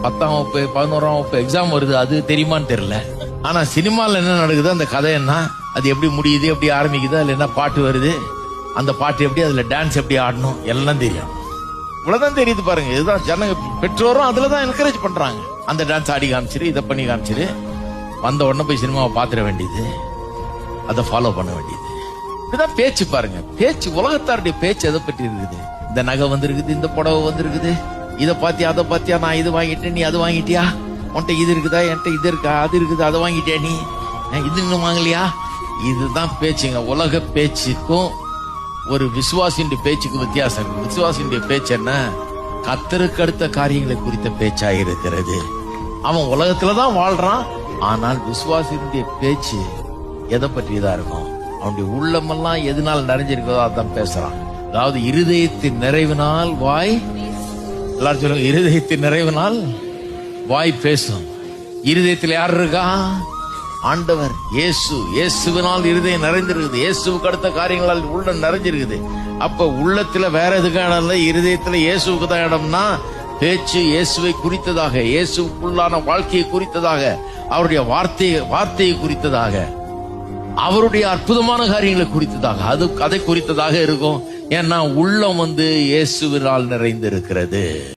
10ஆம் வகுப்பு 11ஆம் வகுப்பு எக்ஸாம் வருது, அது தெரியுமான்னு தெரியல. ஆனா சினிமால என்ன நடக்குது, அந்த கதை என்ன, அது எப்படி முடியுது, எப்படி ஆரம்பிக்குது, அதுல என்ன பாட்டு வருது, அந்த பாட்டு எப்படி, அதுல டான்ஸ் எப்படி ஆடணும், எல்லாம் தெரியும். இவ்வளவுதான் தெரியுது பாருங்க. இதுதான் ஜனங்க, பெற்றோரும் அதுலதான் என்கரேஜ் பண்றாங்க. அந்த டான்ஸ் ஆடி காமிச்சிரு, இதை பண்ணி காமிச்சிரு, வந்த உடனே போய் சினிமாவை பாத்துட வேண்டியது, அதை ஃபாலோ பண்ண வேண்டியது. இதுதான் பேச்சு பாருங்க. பேச்சு, உலகத்தாருடைய பேச்சு எதை பற்றி இருக்குது. இந்த நகை வந்திருக்குது, இந்த புடவை வந்திருக்குது, இதை பாத்தியா அதை பாத்தியா, நான் இது வாங்கிட்டேன், நீ அது வாங்கிட்டியா, உன்கிட்ட இது இருக்குதா, என்கிட்ட இது இருக்கா, அது இருக்குது, அதை வாங்கிட்டியா, நீ இது இன்னும் வாங்கலையா. இதுதான் பேச்சுங்க. உலக பேச்சுக்கும் ஒரு விசுவாசின் பேச்சுக்கு வித்தியாசம் இருக்கு. விசுவாசின் பேச்சு என்ன, கர்த்தருக்கு அடுத்த காரியங்களை குறித்த பேச்சா இருக்கிறது. அவன் உலகத்துலதான் வாழ்றான், ஆனால் விசுவாசினுடைய பேச்சு எதை பற்றியதா இருக்கும், அவனுடைய உள்ளமெல்லாம் எதனால் நிறைஞ்சிருக்கோ அதான் பேசுறான். அதாவது இருதயத்தின் நிறைவினால் வாய், எல்லாரும் சொல்லுங்க, இருதயத்தின் நிறைவினால் வாய் பேசும். இருதயத்தில் யார் இருக்கா, ஆண்டவர் இயேசு. இயேசுவினால் இருதயம் நிறைந்திருக்குது. இயேசுவுக்கு அடுத்த காரியங்களால் உள்ளம் நிறைஞ்சிருக்குது. அப்ப உள்ளத்துல வேற எதுக்கான இடம், இருதயத்துல இயேசுவுக்கு தான் இடம்னா, பேச்சு இயேசுவை குறித்ததாக, இயேசுக்குள்ளான வாழ்க்கையை குறித்ததாக, அவருடைய வார்த்தையை குறித்ததாக, அவருடைய அற்புதமான காரியங்களை குறித்ததாக, அதை குறித்ததாக இருக்கும். ஏன்னா உள்ளம் இயேசுவினால் நிறைந்திருக்கிறது.